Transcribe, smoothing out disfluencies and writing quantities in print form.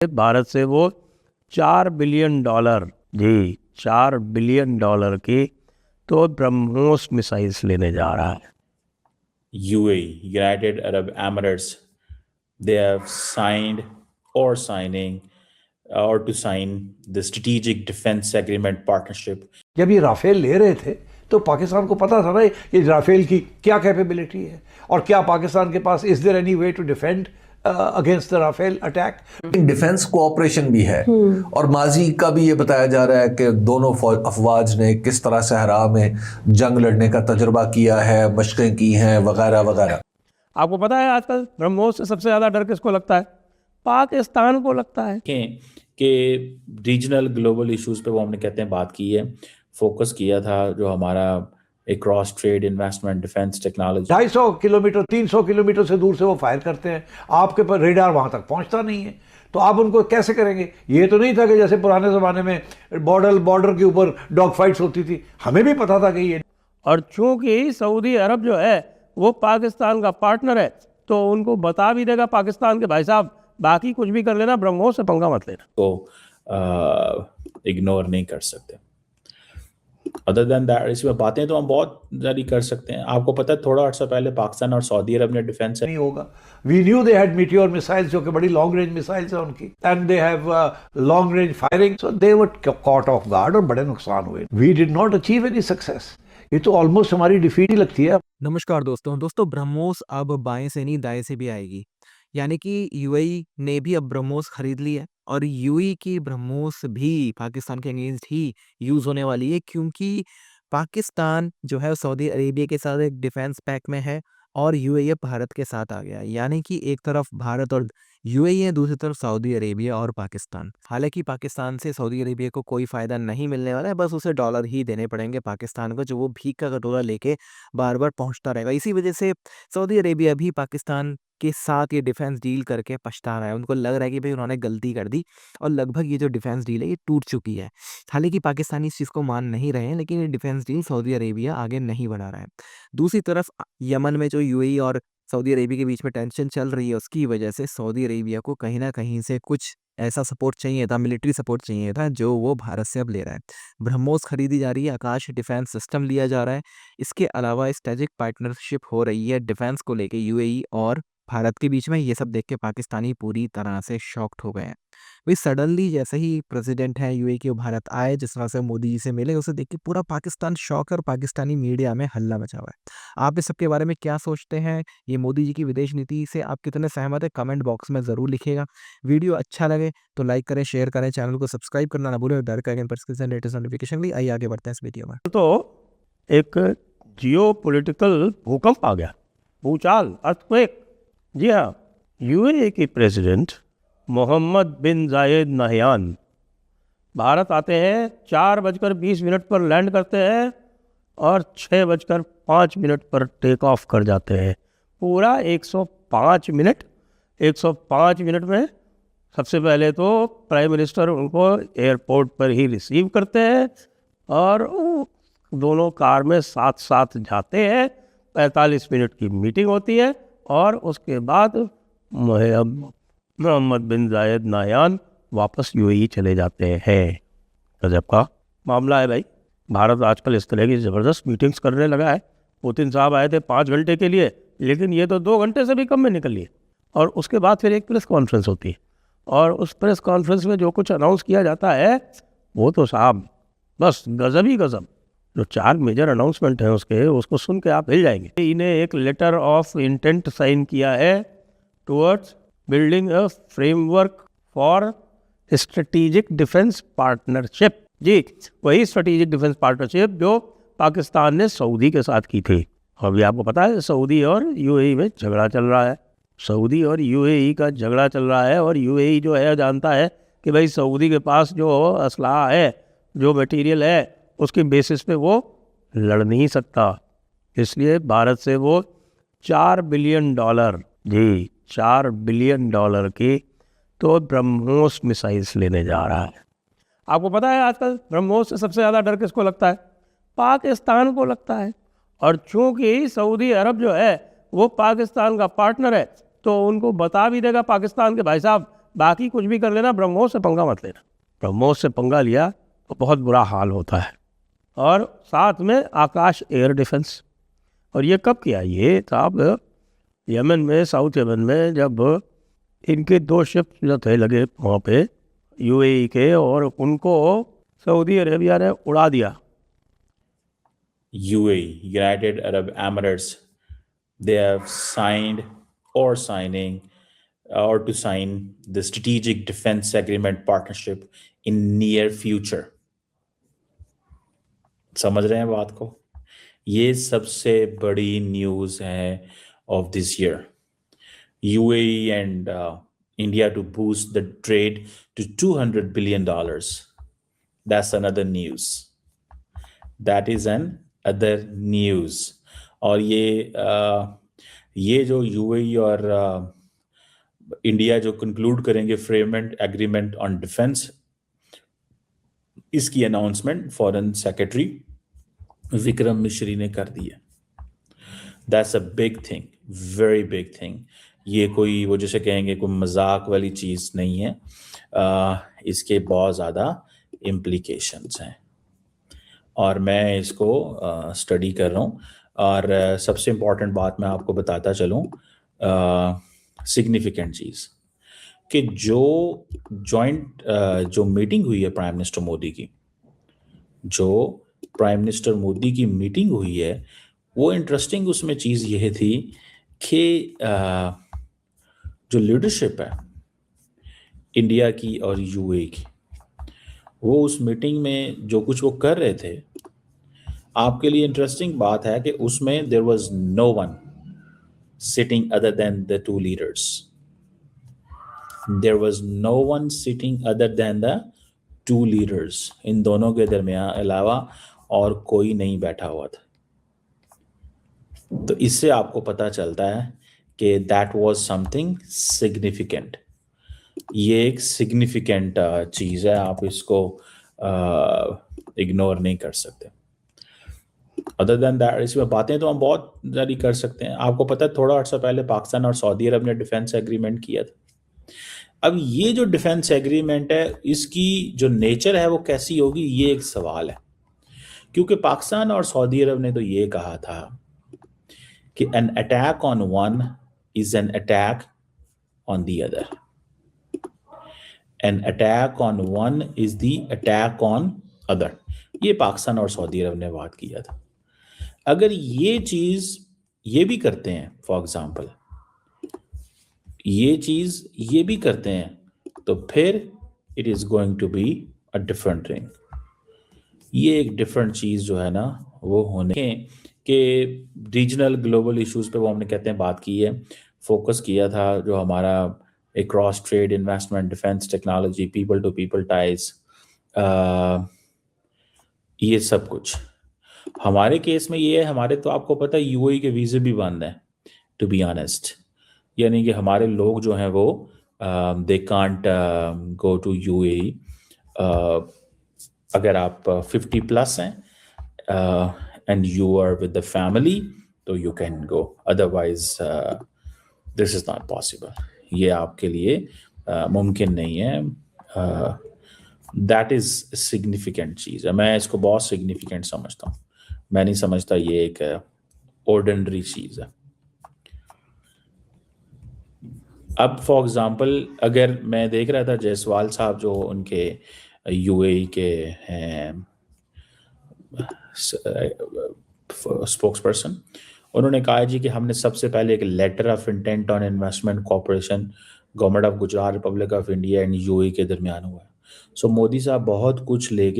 भारत से वो $4 billion $4 billion की तो ब्रह्मोस मिसाइल्स लेने जा रहा है। UAE, United Arab Emirates, they have signed or signing or to sign the Strategic Defense Agreement Partnership. जब ये राफेल ले रहे थे तो पाकिस्तान को पता था ना ये राफेल की क्या कैपेबिलिटी है और क्या पाकिस्तान के पास is there any way to defend against the Rafale attack. Defence cooperation भी है और माजी का भी ये बताया जा रहा है कि दोनों अफवाज ने किस तरह सहरा में जंग लड़ने का तजुर्बा किया है, मशक़ें की हैं वगैरह वगैरह। आपको पता है आजकल ब्रह्मोस से सबसे ज़्यादा डर किसको लगता है? पाकिस्तान को लगता है कि रीजनल ग्लोबल इश्यूज पे वो हमने कहते हैं बात की है, फोकस किया था जो हमारा एक cross trade investment defence technology 250 kilometre 300 kilometre से दूर से वो फायर करते हैं, आपके पर रेडार वहां तक पहुंचता नहीं है, तो आप उनको कैसे करेंगे? ये तो नहीं था कि जैसे पुराने ज़माने में बॉर्डर के ऊपर डॉग फाइट्स होती थी, हमें भी पता था कि ये। और चूंकि सऊदी अरब जो है वो पाकिस्तान का पार्टनर है तो उनको बता भी देगा पाकिस्तान के भाई साहब बाकी कुछ भी कर लेना, ब्रह्मोस से पंगा मत लेना। को इग्नोर नहीं कर सकते। अदर देन दैट इसमें बातें तो हम बहुत जारी कर सकते हैं। आपको पता है थोड़ा अर्सा पहले पाकिस्तान और सऊदी अरब ने डिफेंस नहीं होगा। We knew they had meteor missiles जो कि बड़ी लॉन्ग रेंज मिसाइल्स है उनकी, and they have long range firing, so they were caught off guard और बड़े नुकसान हुए। We did not achieve any success. ये तो ऑलमोस्ट हमारी डिफीट ही लगती है। नमस्कार दोस्तों ब्रह्मोस अब बाएं से नहीं दाएं से भी आएगी, यानी कि यूएई ने भी अब ब्रह्मोस खरीद ली है और यूएई की ब्रह्मोस भी पाकिस्तान के अगेंस्ट ही यूज होने वाली है, क्योंकि पाकिस्तान जो है सऊदी अरेबिया के साथ एक डिफेंस पैक में है और यूएई भारत के साथ आ गया, यानी कि एक तरफ भारत और यूएई है, दूसरी तरफ सऊदी अरेबिया और पाकिस्तान। हालांकि पाकिस्तान से सऊदी अरेबिया को कोई फ़ायदा नहीं मिलने वाला है, बस उसे डॉलर ही देने पड़ेंगे पाकिस्तान को, जो वो भीख का कटोरा लेके बार बार पहुंचता रहेगा। इसी वजह से सऊदी अरेबिया भी पाकिस्तान के साथ ये डिफेंस डील करके पछता रहा है। उनको लग रहा है कि भाई उन्होंने गलती कर दी और लगभग ये जो डिफेंस डील है ये टूट चुकी है। हालांकि पाकिस्तानी इस चीज़ को मान नहीं रहे हैं, लेकिन ये डिफेंस डील सऊदी अरेबिया आगे नहीं बढ़ा रहा है। दूसरी तरफ यमन में जो यूएई और सऊदी अरेबिया के बीच में टेंशन चल रही है, उसकी वजह से सऊदी अरेबिया को कहीं ना कहीं से कुछ ऐसा सपोर्ट चाहिए था, मिलिट्री सपोर्ट चाहिए था, जो वो भारत से अब ले रहा है। ब्रह्मोस खरीदी जा रही है, आकाश डिफेंस सिस्टम लिया जा रहा है, इसके अलावा स्ट्रेटेजिक पार्टनरशिप हो रही है डिफेंस को लेके यूएई और भारत के बीच में। ये सब देख के पाकिस्तानी पूरी तरह से शॉक्ड हो गए हैं। भाई सडनली जैसे ही प्रेसिडेंट है यूएई के भारत आए, जिस तरह से मोदी जी से मिले, उसे देख के पूरा पाकिस्तान शॉक है और पाकिस्तानी मीडिया में हल्ला मचा हुआ है। आप इस सब के बारे में क्या सोचते हैं? ये मोदी जी की विदेश नीति से आप कितने सहमत है? कमेंट बॉक्स में ज़रूर लिखिएगा। वीडियो अच्छा लगे तो लाइक करें, शेयर करें, चैनल को सब्सक्राइब करना ना भूलें। बेल आइकन पर लेटेस्ट नोटिफिकेशन लिए आइए आगे बढ़ते हैं इस वीडियो में। तो एक जियो पॉलिटिकल भूकंप आ गया, भूचाल, अर्थक्वेक। जी हाँ, यूएई की प्रेसिडेंट मोहम्मद बिन जायद नहयान भारत आते हैं, 4:20 पर लैंड करते हैं और 6:05 पर टेक ऑफ कर जाते हैं। पूरा 105 मिनट। 105 मिनट में सबसे पहले तो प्राइम मिनिस्टर उनको एयरपोर्ट पर ही रिसीव करते हैं और दोनों कार में साथ साथ जाते हैं। 45 मिनट की मीटिंग होती है और उसके बाद मोहम्मद बिन जायद नहयान वापस यूएई चले जाते हैं। गजब का मामला है भाई। भारत आजकल इस तरह की ज़बरदस्त मीटिंग्स करने लगा है। पुतिन साहब आए थे 5 घंटे के लिए, लेकिन ये तो 2 घंटे से भी कम में निकल लिए। और उसके बाद फिर एक प्रेस कॉन्फ्रेंस होती है और उस प्रेस कॉन्फ्रेंस में जो कुछ अनाउंस किया जाता है वो तो साहब बस गजब ही गजब। जो 4 मेजर अनाउंसमेंट हैं उसको सुन के आप हिल जाएंगे। इन्हें एक लेटर ऑफ इंटेंट साइन किया है towards building a framework for strategic defence partnership. जी, वही स्ट्रेटेजिक डिफेंस पार्टनरशिप जो पाकिस्तान ने सऊदी के साथ की थी। अभी आपको पता है सऊदी और यूएई में झगड़ा चल रहा है। सऊदी और यूएई का झगड़ा चल रहा है और यूएई जो है जानता है कि भाई सऊदी के पास जो असलहा है, जो मटेरियल है, उसके बेसिस पे वो लड़ नहीं सकता। इसलिए भारत से वो $4 बिलियन जी $4 बिलियन की तो ब्रह्मोस मिसाइल्स लेने जा रहा है। आपको पता है आजकल ब्रह्मोस से सबसे ज़्यादा डर किसको लगता है? पाकिस्तान को लगता है। और चूंकि सऊदी अरब जो है वो पाकिस्तान का पार्टनर है तो उनको बता भी देगा पाकिस्तान के भाई साहब बाकी कुछ भी कर लेना, ब्रह्मोस से पंगा मत लेना। ब्रह्मोस से पंगा लिया तो बहुत बुरा हाल होता है। और साथ में आकाश एयर डिफेंस। और ये कब किया? ये साहब यमन में, साउथ यमन में, जब इनके 2 शिप जो थे लगे वहाँ पे यूएई के, और उनको सऊदी अरेबिया ने उड़ा दिया। UAE, United Arab Emirates, they have signed or signing or to sign the strategic defense agreement partnership in near future. समझ रहे हैं बात को? ये सबसे बड़ी न्यूज़ है of this year. UAE and India to boost the trade to $200 billion. That's another news. That is an other news. और ये जो UAE और इंडिया जो कंक्लूड करेंगे फ्रेममेंट एग्रीमेंट ऑन डिफेंस, इसकी अनाउंसमेंट फॉरेन सेक्रेटरी विक्रम मिश्री ने कर दी है। That's a big thing, very big thing. ये कोई वो जैसे कहेंगे कोई मजाक वाली चीज़ नहीं है। इसके बहुत ज़्यादा इम्प्लीकेशंस हैं और मैं इसको स्टडी कर रहा हूँ। और सबसे इम्पॉर्टेंट बात मैं आपको बताता चलूँ, सिग्निफिकेंट चीज़ कि जो जॉइंट जो मीटिंग हुई है प्राइम मिनिस्टर मोदी की, जो प्राइम मिनिस्टर मोदी की मीटिंग हुई है, वो इंटरेस्टिंग उसमें चीज़ यह थी कि जो लीडरशिप है इंडिया की और यूएई की, वो उस मीटिंग में जो कुछ वो कर रहे थे, आपके लिए इंटरेस्टिंग बात है कि उसमें there was no one sitting other than the 2 leaders. There was no one sitting other than the 2 leaders. इन दोनों के दरमियान अलावा और कोई नहीं बैठा हुआ था। तो इससे आपको पता चलता है कि दैट वाज समथिंग सिग्निफिकेंट। ये एक सिग्निफिकेंट चीज़ है, आप इसको इग्नोर नहीं कर सकते। अदर देन दैट इसमें बातें तो हम बहुत जारी कर सकते हैं। आपको पता है थोड़ा अर्सा पहले पाकिस्तान और सऊदी अरब ने डिफेंस एग्रीमेंट किया था। अब ये जो डिफेंस एग्रीमेंट है, इसकी जो नेचर है वो कैसी होगी, ये एक सवाल है। क्योंकि पाकिस्तान और सऊदी अरब ने तो ये कहा था कि an attack on one is an attack on the other. An attack on one is the attack on other. ये पाकिस्तान और सऊदी अरब ने बात किया था। अगर ये चीज ये भी करते हैं, फॉर एग्जाम्पल ये चीज ये भी करते हैं, तो फिर it is going to be a different thing. ये एक डिफरेंट चीज जो है ना वो होने के रीजनल ग्लोबल इश्यूज पे वो हमने कहते हैं बात की है, फोकस किया था। जो हमारा एक cross trade, investment, defence technology, people to people ties, ये सब कुछ हमारे केस में ये है। हमारे तो आपको पता है यूएई के वीज़े भी बंद हैं, टू बी ऑनेस्ट। यानी कि हमारे लोग जो हैं वो they can't go to UAE. अगर आप 50+ हैं and you are with the family तो you can go, otherwise this is not possible. ये आपके लिए मुमकिन नहीं है। दैट इज़ सिग्निफिकेंट चीज़ है। मैं इसको बहुत सिग्निफिकेंट समझता हूँ। मैं नहीं समझता ये एक ऑर्डिनरी चीज़ है। अब फॉर एग्ज़ाम्पल अगर मैं देख रहा था जायसवाल साहब जो उनके यूएई के हैं स्पोक्सपर्सन, उन्होंने कहा जी कि हमने सबसे पहले एक letter of intent on investment corporation government of Gujarat, republic of India and UAE के दरमियान हुआ है। सो मोदी साहब बहुत कुछ लेके